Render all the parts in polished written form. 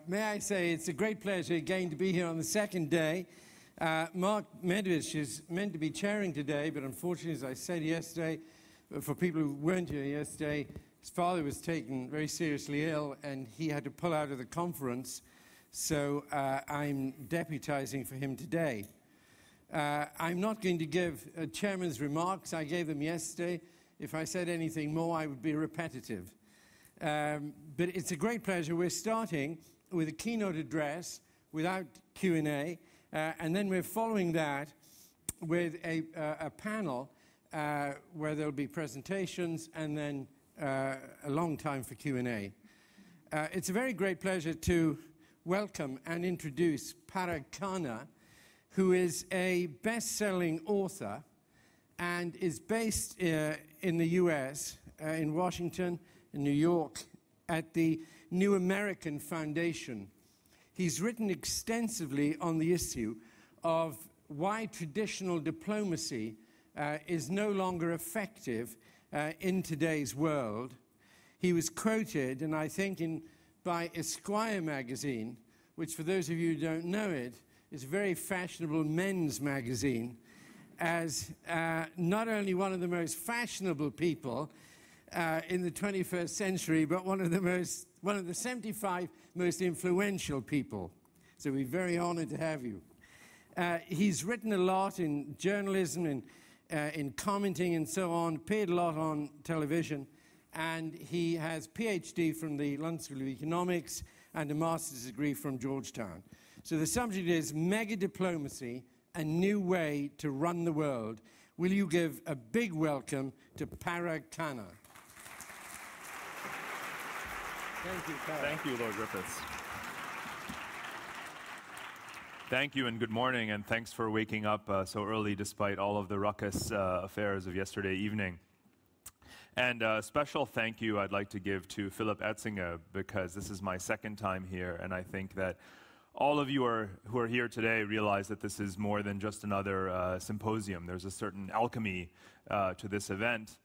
May I say it's a great pleasure again to be here on the second day. Mark Medvich is meant to be chairing today, but unfortunately, as I said yesterday, for people who weren't here yesterday, his father was taken very seriously ill, and he had to pull out of the conference, so I'm deputizing for him today. I'm not going to give chairman's remarks. I gave them yesterday. If I said anything more, I would be repetitive. But it's a great pleasure. We're starting with a keynote address without Q&A, and then we're following that with a panel where there'll be presentations and then a long time for Q&A. It's a very great pleasure to welcome and introduce Parag Khanna, who is a best-selling author and is based in the US, in Washington, in New York, at the New American Foundation. He's written extensively on the issue of why traditional diplomacy is no longer effective in today's world. He was quoted, and I think by Esquire magazine, which for those of you who don't know it, is a very fashionable men's magazine, as not only one of the most fashionable people in the 21st century, but one of the 75 most influential people. So we're very honored to have you. He's written a lot in journalism and in commenting and so on, appeared a lot on television, and he has a PhD from the London School of Economics and a master's degree from Georgetown. So the subject is mega diplomacy, a new way to run the world. Will you give a big welcome to Parag Khanna? Thank you, Parag. Thank you, Lord Griffiths. Thank you and good morning, and thanks for waking up so early despite all of the ruckus affairs of yesterday evening. And a special thank you I'd like to give to Philip Etzinger, because this is my second time here, and I think that all of you who are here today realize that this is more than just another symposium. There's a certain alchemy to this event,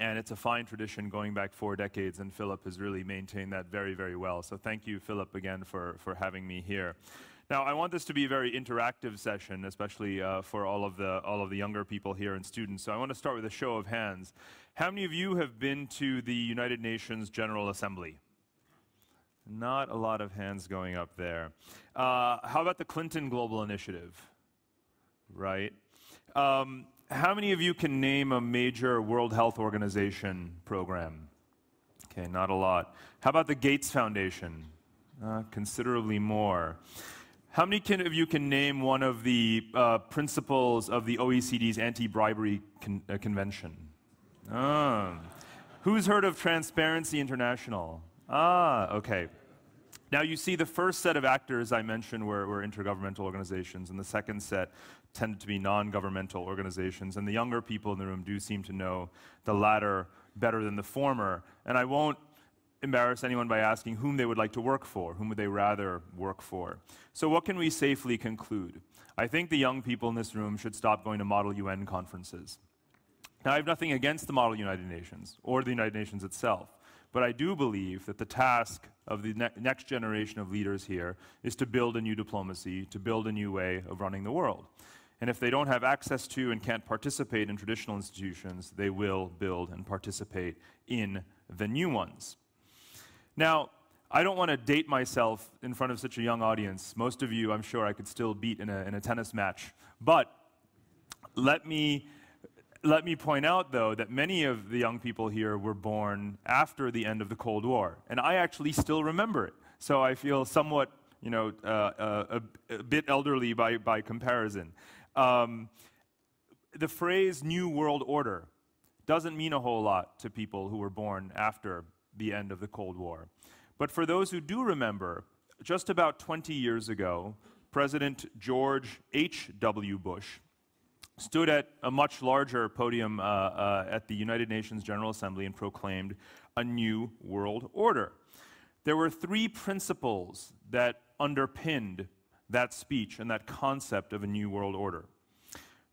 and it's a fine tradition going back 4 decades, and Philip has really maintained that very, very well. So thank you, Philip, again for having me here. Now, I want this to be a very interactive session, especially for all of the younger people here and students. So I want to start with a show of hands. How many of you have been to the United Nations General Assembly? Not a lot of hands going up there. How about the Clinton Global Initiative? Right. How many of you can name a major World Health Organization program? Okay, not a lot. How about the Gates Foundation? Considerably more. How many of you can name one of the principles of the OECD's anti-bribery convention? Who's heard of Transparency International? Okay. Now you see the first set of actors I mentioned were intergovernmental organizations, and the second set tended to be non-governmental organizations, and the younger people in the room do seem to know the latter better than the former, and I won't embarrass anyone by asking whom they would like to work for, whom would they rather work for. So what can we safely conclude? I think the young people in this room should stop going to Model UN conferences. Now I have nothing against the Model United Nations or the United Nations itself, but I do believe that the task of the next generation of leaders here is to build a new diplomacy, to build a new way of running the world. And if they don't have access to and can't participate in traditional institutions, they will build and participate in the new ones. Now, I don't want to date myself in front of such a young audience. Most of you, I'm sure I could still beat in a tennis match. But let me point out, though, that many of the young people here were born after the end of the Cold War, and I actually still remember it. So I feel somewhat, a bit elderly by comparison. The phrase "New World Order" doesn't mean a whole lot to people who were born after the end of the Cold War. But for those who do remember, just about 20 years ago, President George H.W. Bush stood at a much larger podium at the United Nations General Assembly and proclaimed a new world order. There were 3 principles that underpinned that speech and that concept of a new world order.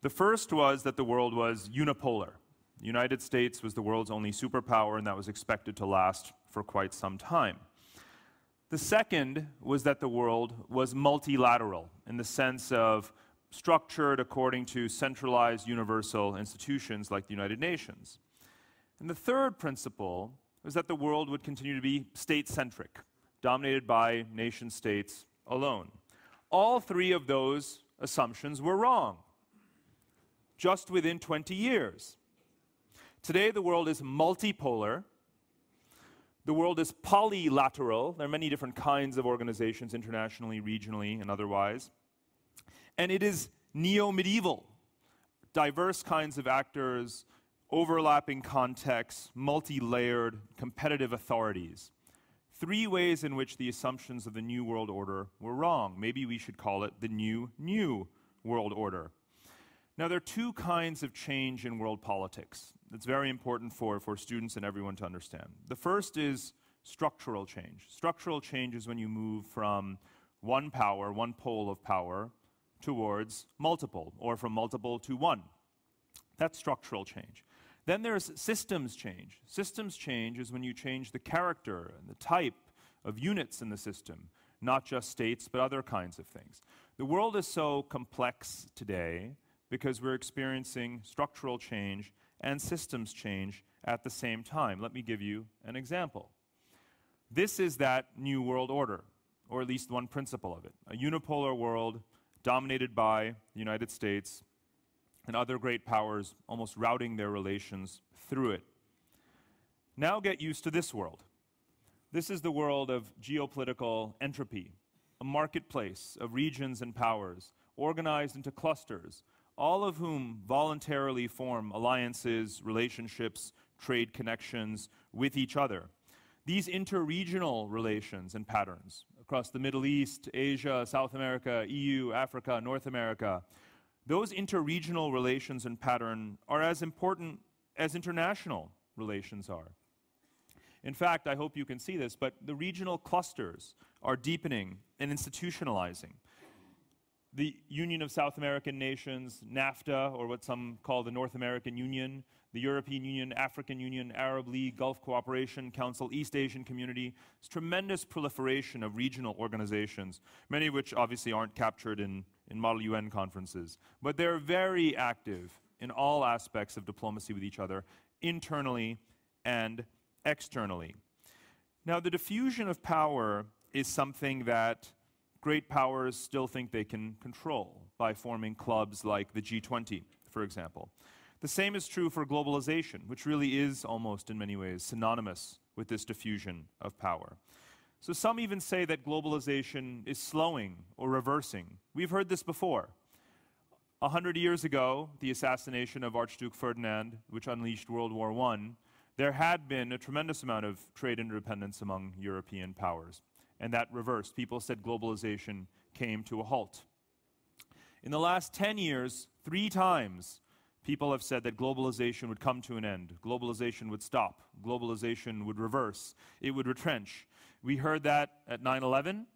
The first was that the world was unipolar. The United States was the world's only superpower, and that was expected to last for quite some time. The second was that the world was multilateral in the sense of structured according to centralized universal institutions like the United Nations. And the third principle was that the world would continue to be state-centric, dominated by nation-states alone. All three of those assumptions were wrong, just within 20 years. Today, the world is multipolar. The world is polylateral. There are many different kinds of organizations, internationally, regionally, and otherwise. And it is neo-medieval. Diverse kinds of actors, overlapping contexts, multi-layered, competitive authorities. Three ways in which the assumptions of the New World Order were wrong. Maybe we should call it the New World Order. Now, there are two kinds of change in world politics. It's very important for students and everyone to understand. The first is structural change. Structural change is when you move from one power, one pole of power, towards multiple, or from multiple to one. That's structural change. Then there's systems change. Systems change is when you change the character and the type of units in the system, not just states, but other kinds of things. The world is so complex today because we're experiencing structural change and systems change at the same time. Let me give you an example. This is that New World Order, or at least one principle of it. A unipolar world dominated by the United States and other great powers almost routing their relations through it. Now get used to this world. This is the world of geopolitical entropy, a marketplace of regions and powers organized into clusters, all of whom voluntarily form alliances, relationships, trade connections with each other. These interregional relations and patterns across the Middle East, Asia, South America, EU, Africa, North America, those interregional relations and pattern are as important as international relations are. In fact, I hope you can see this, but the regional clusters are deepening and institutionalizing. The Union of South American Nations, NAFTA, or what some call the North American Union, the European Union, African Union, Arab League, Gulf Cooperation Council, East Asian Community. It's tremendous proliferation of regional organizations, many of which obviously aren't captured in Model UN conferences. But they're very active in all aspects of diplomacy with each other, internally and externally. Now, the diffusion of power is something that great powers still think they can control by forming clubs like the G20, for example. The same is true for globalization, which really is almost in many ways synonymous with this diffusion of power. So some even say that globalization is slowing or reversing. We've heard this before. 100 years ago, the assassination of Archduke Ferdinand, which unleashed World War I, there had been a tremendous amount of trade interdependence among European powers. And that reversed. People said globalization came to a halt. In the last 10 years, 3 times, people have said that globalization would come to an end. Globalization would stop. Globalization would reverse. It would retrench. We heard that at 9/11.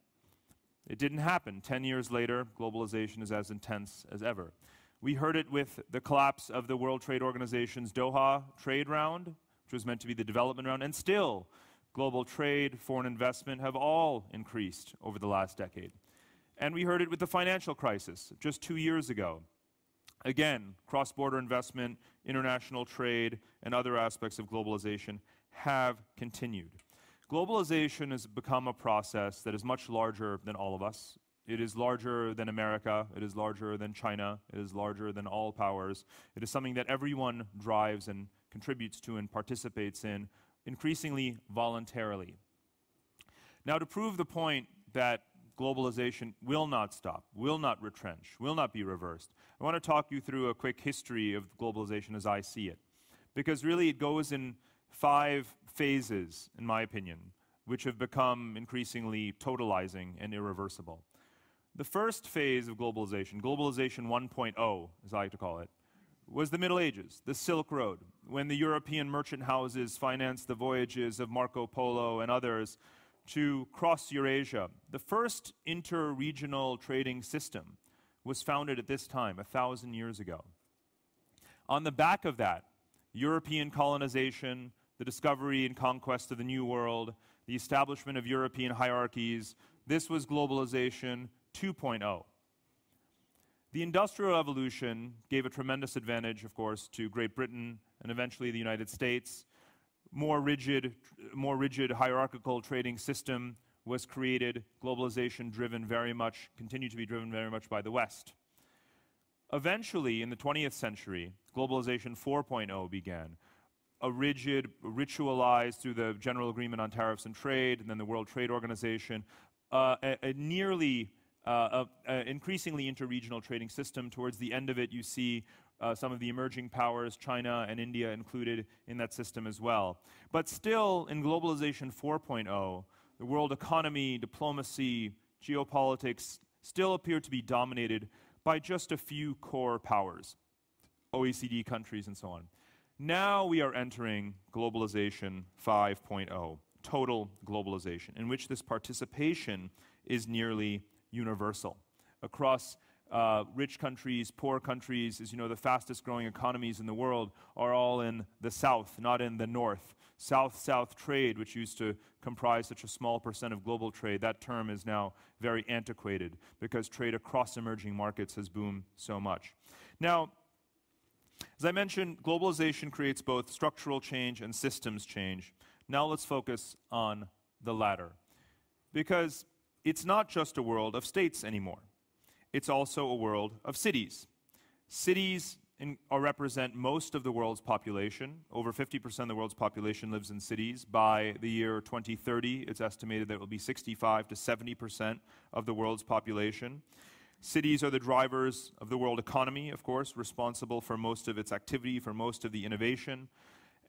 It didn't happen. 10 years later, globalization is as intense as ever. We heard it with the collapse of the World Trade Organization's Doha trade round, which was meant to be the development round, and still, global trade, foreign investment have all increased over the last decade. And we heard it with the financial crisis just 2 years ago. Again, cross-border investment, international trade, and other aspects of globalization have continued. Globalization has become a process that is much larger than all of us. It is larger than America. It is larger than China. It is larger than all powers. It is something that everyone drives and contributes to and participates in, increasingly voluntarily. Now, to prove the point that globalization will not stop, will not retrench, will not be reversed, I want to talk you through a quick history of globalization as I see it. Because really it goes in 5 phases, in my opinion, which have become increasingly totalizing and irreversible. The first phase of globalization, globalization 1.0, as I like to call it, was the Middle Ages, the Silk Road, when the European merchant houses financed the voyages of Marco Polo and others to cross Eurasia. The first inter-regional trading system was founded at this time, 1,000 years ago. On the back of that, European colonization, the discovery and conquest of the New World, the establishment of European hierarchies. This was globalization 2.0. The Industrial Revolution gave a tremendous advantage, of course, to Great Britain and eventually the United States. More rigid hierarchical trading system was created. Globalization continued to be driven very much by the West. Eventually, in the 20th century, globalization 4.0 began. A ritualized through the General Agreement on Tariffs and Trade, and then the World Trade Organization, increasingly interregional trading system. Towards the end of it, you see some of the emerging powers, China and India, included in that system as well. But still, in globalization 4.0, the world economy, diplomacy, geopolitics still appear to be dominated by just a few core powers, OECD countries and so on. Now we are entering globalization 5.0, total globalization, in which this participation is nearly universal. Across rich countries, poor countries, as you know, the fastest growing economies in the world are all in the south, not in the north. South-south trade, which used to comprise such a small percent of global trade, that term is now very antiquated because trade across emerging markets has boomed so much. Now, as I mentioned, globalization creates both structural change and systems change. Now let's focus on the latter, because it's not just a world of states anymore. It's also a world of cities. Cities represent most of the world's population. Over 50% of the world's population lives in cities. By the year 2030, it's estimated that it will be 65 to 70% of the world's population. Cities are the drivers of the world economy, of course, responsible for most of its activity, for most of the innovation.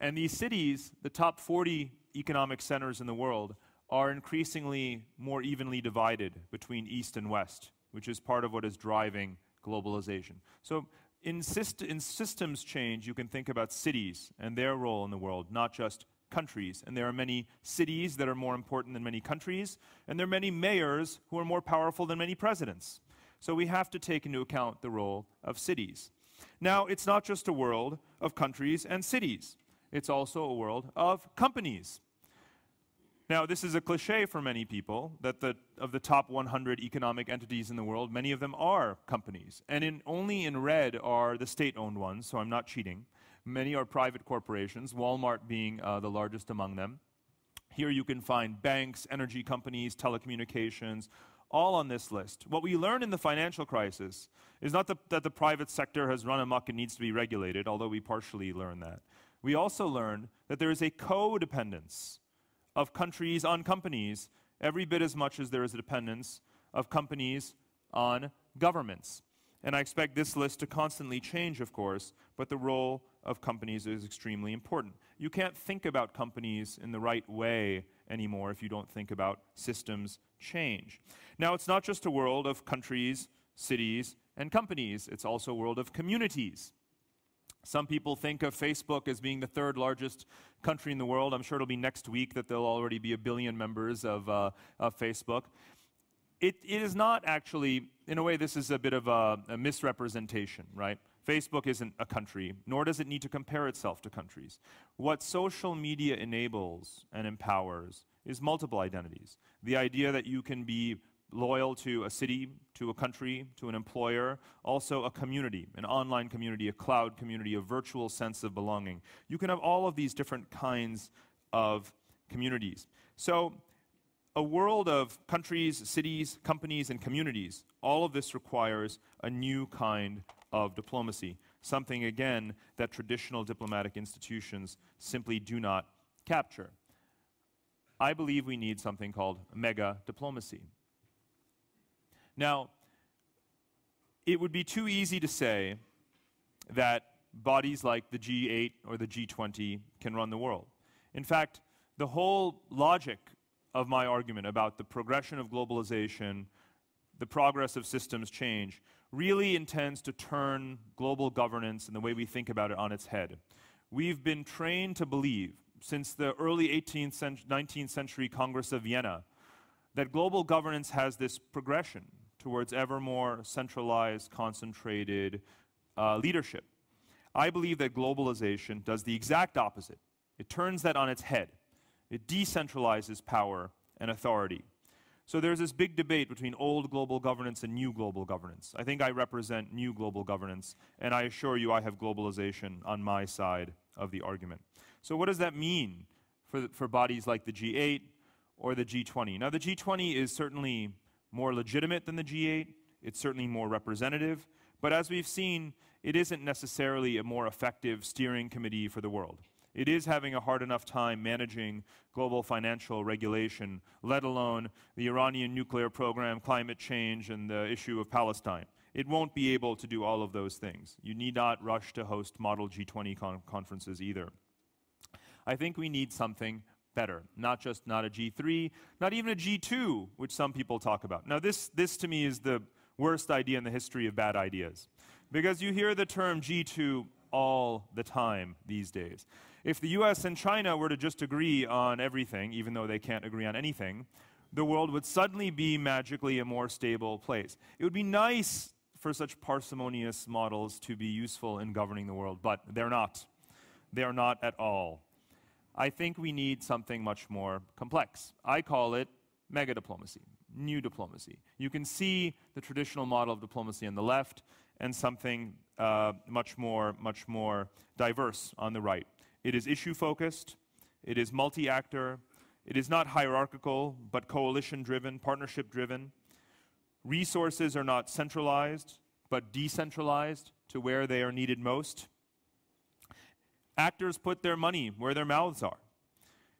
And these cities, the top 40 economic centers in the world, are increasingly more evenly divided between East and West, which is part of what is driving globalization. So in systems change, you can think about cities and their role in the world, not just countries. And there are many cities that are more important than many countries, and there are many mayors who are more powerful than many presidents. So we have to take into account the role of cities. Now, it's not just a world of countries and cities. It's also a world of companies. Now, this is a cliche for many people, that of the top 100 economic entities in the world, many of them are companies. And only in red are the state-owned ones, so I'm not cheating. Many are private corporations, Walmart being the largest among them. Here you can find banks, energy companies, telecommunications, all on this list. What we learned in the financial crisis is not that the private sector has run amok and needs to be regulated, although we partially learned that. We also learned that there is a codependence of countries on companies, every bit as much as there is a dependence of companies on governments. And I expect this list to constantly change, of course, but the role of companies is extremely important. You can't think about companies in the right way anymore if you don't think about systems change. Now, it's not just a world of countries, cities, and companies. It's also a world of communities. Some people think of Facebook as being the third largest country in the world. I'm sure it'll be next week that there'll already be 1 billion members of Facebook. It is not actually, in a way, this is a bit of a misrepresentation, right? Facebook isn't a country, nor does it need to compare itself to countries. What social media enables and empowers is multiple identities. The idea that you can be loyal to a city, to a country, to an employer, also a community, an online community, a cloud community, a virtual sense of belonging. You can have all of these different kinds of communities. So a world of countries, cities, companies, and communities, all of this requires a new kind of diplomacy, something, again, that traditional diplomatic institutions simply do not capture. I believe we need something called mega diplomacy. Now, it would be too easy to say that bodies like the G8 or the G20 can run the world. In fact, the whole logic of my argument about the progression of globalization, the progress of systems change, really intends to turn global governance and the way we think about it on its head. We've been trained to believe, since the early 19th century Congress of Vienna, that global governance has this progression towards ever more centralized, concentrated leadership. I believe that globalization does the exact opposite. It turns that on its head. It decentralizes power and authority. So there's this big debate between old global governance and new global governance. I think I represent new global governance, and I assure you I have globalization on my side of the argument. So what does that mean for bodies like the G8 or the G20? Now the G20 is certainly more legitimate than the G8. It's certainly more representative. But as we've seen, it isn't necessarily a more effective steering committee for the world. It is having a hard enough time managing global financial regulation, let alone the Iranian nuclear program, climate change, and the issue of Palestine. It won't be able to do all of those things. You need not rush to host model G20 conferences either. I think we need something better, not a G3, not even a G2, which some people talk about. Now this to me is the worst idea in the history of bad ideas, because you hear the term G2 all the time these days. If the US and China were to just agree on everything, even though they can't agree on anything, the world would suddenly be magically a more stable place. It would be nice for such parsimonious models to be useful in governing the world, but they're not. They are not at all. I think we need something much more complex. I call it mega diplomacy, new diplomacy. You can see the traditional model of diplomacy on the left and something much more diverse on the right. It is issue-focused, it is multi-actor, it is not hierarchical, but coalition-driven, partnership-driven. Resources are not centralized, but decentralized to where they are needed most. Actors put their money where their mouths are.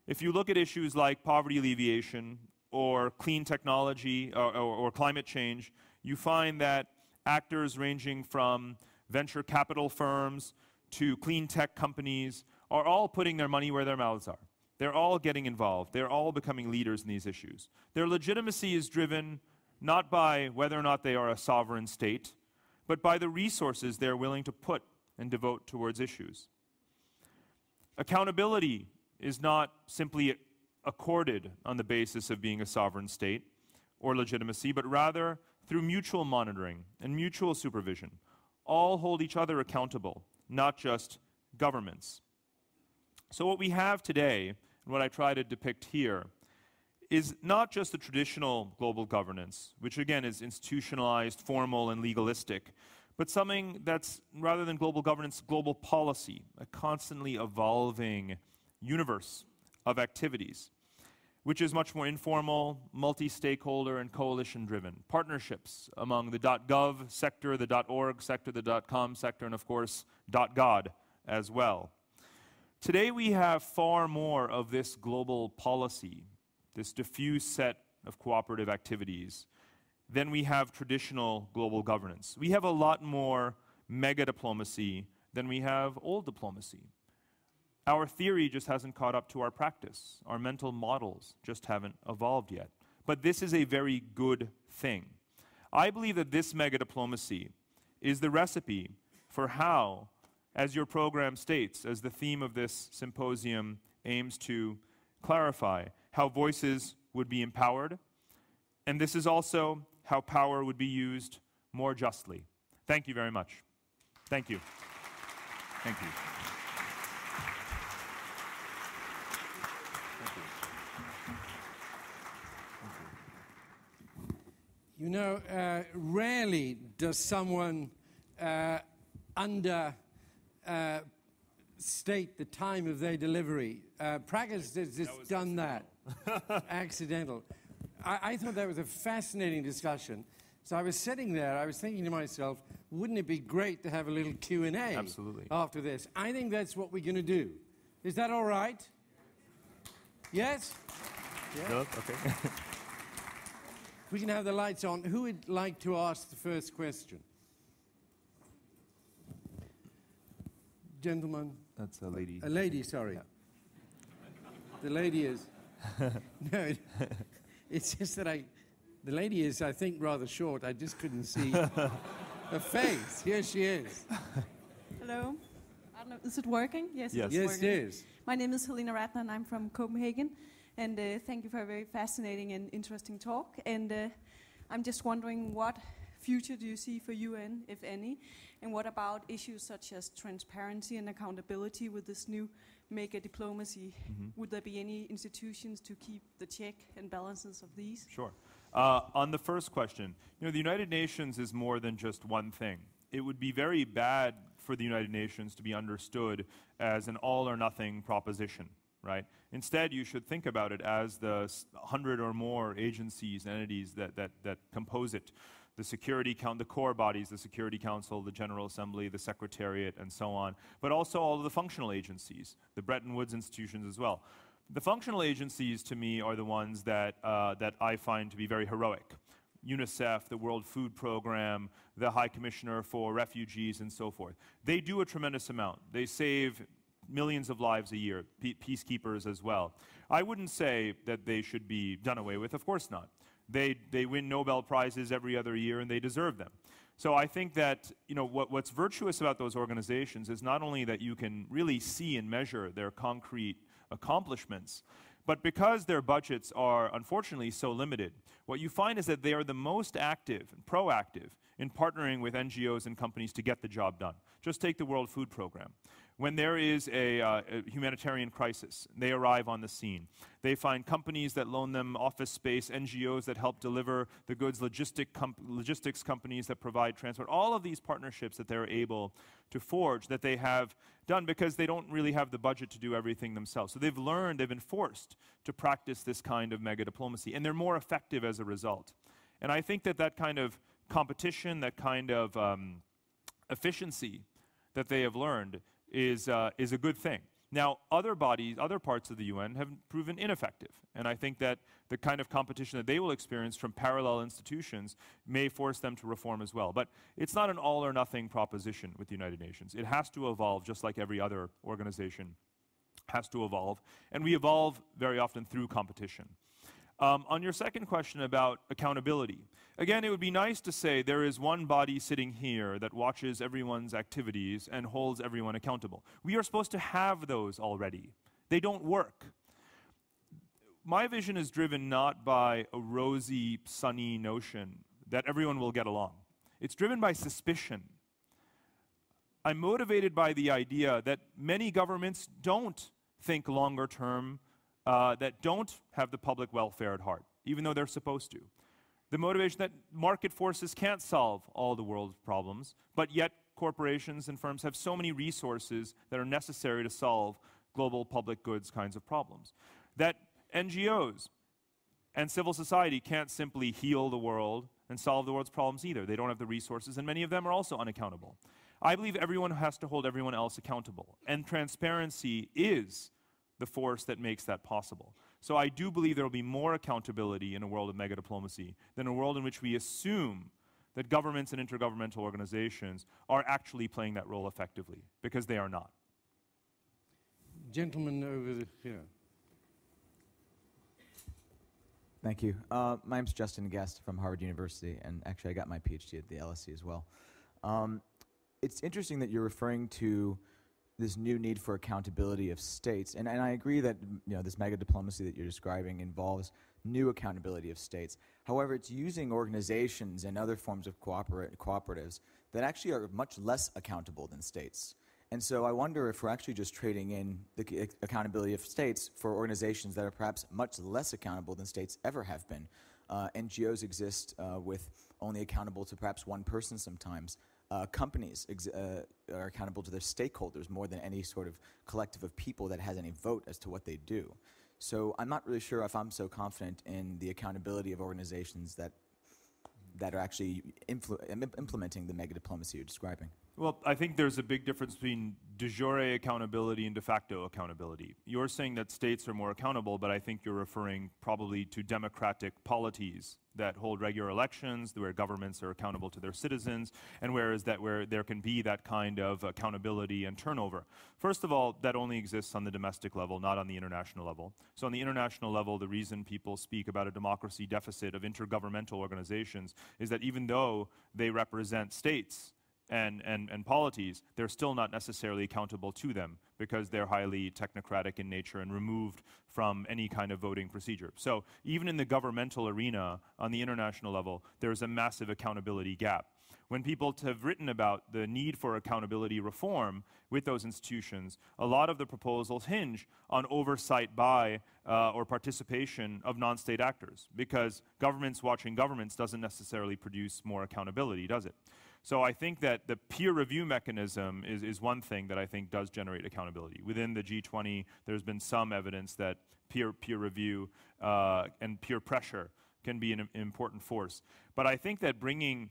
If you look at issues like poverty alleviation or clean technology or climate change, you find that actors ranging from venture capital firms to clean tech companies are all putting their money where their mouths are. They're all getting involved. They're all becoming leaders in these issues. Their legitimacy is driven not by whether or not they are a sovereign state, but by the resources they're willing to put and devote towards issues. Accountability is not simply accorded on the basis of being a sovereign state or legitimacy, but rather through mutual monitoring and mutual supervision. All hold each other accountable, not just governments. So what we have today, and what I try to depict here, is not just the traditional global governance, which again is institutionalized, formal, and legalistic, but something that's, rather than global governance, global policy, a constantly evolving universe of activities, which is much more informal, multi-stakeholder, and coalition-driven. Partnerships among the .gov sector, the .org sector, the .com sector, and of course, .god as well. Today we have far more of this global policy, this diffuse set of cooperative activities, than we have traditional global governance. We have a lot more mega diplomacy than we have old diplomacy. Our theory just hasn't caught up to our practice. Our mental models just haven't evolved yet. But this is a very good thing. I believe that this mega diplomacy is the recipe for how, as your program states, as the theme of this symposium aims to clarify, how voices would be empowered, and this is also how power would be used more justly. Thank you very much. Thank you. Thank you. You know, rarely does someone state the time of their delivery. Parag has just done that. Accidental. I thought that was a fascinating discussion. So I was sitting there, I was thinking to myself, wouldn't it be great to have a little Q&A Absolutely. After this? I think that's what we're going to do. Is that all right? Yes? Yeah. No? Okay. We can have the lights on. Who would like to ask the first question? Gentleman? That's a lady. A lady, sorry. Yeah. The lady is... No, it's just that the lady is, I think, rather short. I just couldn't see her face. Here she is. Hello. I don't know, is it working? Yes, Yes. it's Yes, working. it is. My name is Helena Ratner, and I'm from Copenhagen. And thank you for a very fascinating and interesting talk. And I'm just wondering what future do you see for UN, if any? And what about issues such as transparency and accountability with this new mega diplomacy? Would there be any institutions to keep the check and balances of these? Sure. On the first question, the United Nations is more than just one thing. It would be very bad for the United Nations to be understood as an all-or-nothing proposition, right? Instead, you should think about it as the 100 or more agencies and entities that compose it. The the core bodies, the Security Council, the General Assembly, the Secretariat, and so on, but also all of the functional agencies, the Bretton Woods institutions as well. The functional agencies, to me, are the ones that I find to be very heroic. UNICEF, the World Food Program, the High Commissioner for Refugees, and so forth. They do a tremendous amount. They save millions of lives a year, peacekeepers as well. I wouldn't say that they should be done away with, of course not. They win Nobel Prizes every other year, and they deserve them. So I think that what's virtuous about those organizations is not only that you can really see and measure their concrete accomplishments, but because their budgets are unfortunately so limited, what you find is that they are the most active and proactive in partnering with NGOs and companies to get the job done. Just take the World Food Program. When there is a humanitarian crisis, they arrive on the scene. They find companies that loan them office space, NGOs that help deliver the goods, logistics companies that provide transport, all of these partnerships that they're able to forge that they have done because they don't really have the budget to do everything themselves. So they've been forced to practice this kind of mega diplomacy, and they're more effective as a result. And I think that kind of competition, that kind of efficiency that they have learned is a good thing. Now, other parts of the UN have proven ineffective, and I think that the kind of competition that they will experience from parallel institutions may force them to reform as well. But it's not an all-or-nothing proposition with the United Nations. It has to evolve just like every other organization has to evolve, and we evolve very often through competition. On your second question about accountability, again, it would be nice to say there is one body sitting here that watches everyone's activities and holds everyone accountable. We are supposed to have those already. They don't work. My vision is driven not by a rosy, sunny notion that everyone will get along. It's driven by suspicion. I'm motivated by the idea that many governments don't think longer term, that don't have the public welfare at heart, even though they're supposed to. The motivation that market forces can't solve all the world's problems, but yet corporations and firms have so many resources that are necessary to solve global public goods kinds of problems. That NGOs and civil society can't simply heal the world and solve the world's problems either. They don't have the resources, and many of them are also unaccountable. I believe everyone has to hold everyone else accountable, and transparency is the force that makes that possible. So I do believe there will be more accountability in a world of mega diplomacy than a world in which we assume that governments and intergovernmental organizations are actually playing that role effectively, because they are not. Gentleman over here. Thank you. My name's Justin Guest from Harvard University, and actually I got my PhD at the LSE as well. It's interesting that you're referring to this new need for accountability of states, and I agree that this mega diplomacy that you're describing involves new accountability of states. However, it's using organizations and other forms of cooperatives that actually are much less accountable than states. And so I wonder if we're actually just trading in the accountability of states for organizations that are perhaps much less accountable than states ever have been. NGOs exist with only accountable to perhaps one person sometimes. Companies are accountable to their stakeholders more than any sort of collective of people that has any vote as to what they do. So I'm not really sure if I'm so confident in the accountability of organizations that are actually implementing the mega diplomacy you're describing. Well, I think there's a big difference between de jure accountability and de facto accountability. You're saying that states are more accountable, but I think you're referring probably to democratic polities that hold regular elections, where governments are accountable to their citizens, and where there can be that kind of accountability and turnover. First of all, that only exists on the domestic level, not on the international level. So on the international level, the reason people speak about a democracy deficit of intergovernmental organizations is that even though they represent states, and polities, they're still not necessarily accountable to them because they're highly technocratic in nature and removed from any kind of voting procedure. So even in the governmental arena, on the international level, there's a massive accountability gap. When people have written about the need for accountability reform with those institutions, a lot of the proposals hinge on oversight by or participation of non-state actors, because governments watching governments doesn't necessarily produce more accountability, does it? So I think that the peer review mechanism is one thing that I think does generate accountability. Within the G20, there's been some evidence that peer review and peer pressure can be an important force. But I think that bringing,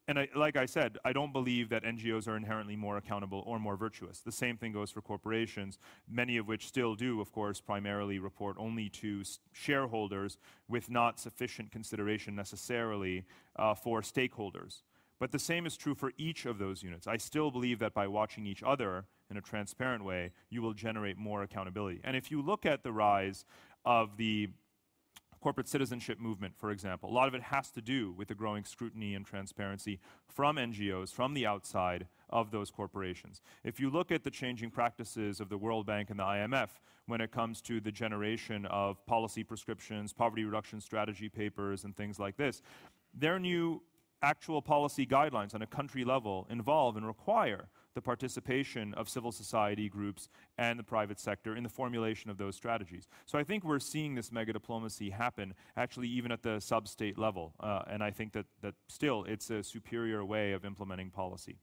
and like I said, I don't believe that NGOs are inherently more accountable or more virtuous. The same thing goes for corporations, many of which still do, of course, primarily report only to shareholders with not sufficient consideration necessarily for stakeholders. But the same is true for each of those units. I still believe that by watching each other in a transparent way, you will generate more accountability. And if you look at the rise of the corporate citizenship movement, for example, a lot of it has to do with the growing scrutiny and transparency from NGOs, from the outside of those corporations. If you look at the changing practices of the World Bank and the IMF when it comes to the generation of policy prescriptions, poverty reduction strategy papers, and things like this, their new actual policy guidelines on a country level involve and require the participation of civil society groups and the private sector in the formulation of those strategies. So I think we're seeing this mega diplomacy happen actually even at the sub-state level, and I think that still it's a superior way of implementing policy.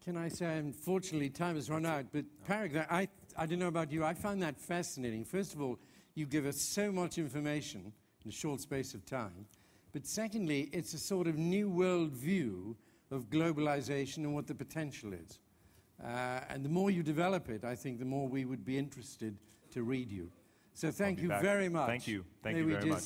Can I say, unfortunately, time has run out, but Parag, I don't know about you, I find that fascinating. First of all, you give us so much information in a short space of time. But secondly, it's a sort of new world view of globalization and what the potential is. And the more you develop it, I think the more we would be interested to read you. So thank you very much. Thank you. Thank you very much.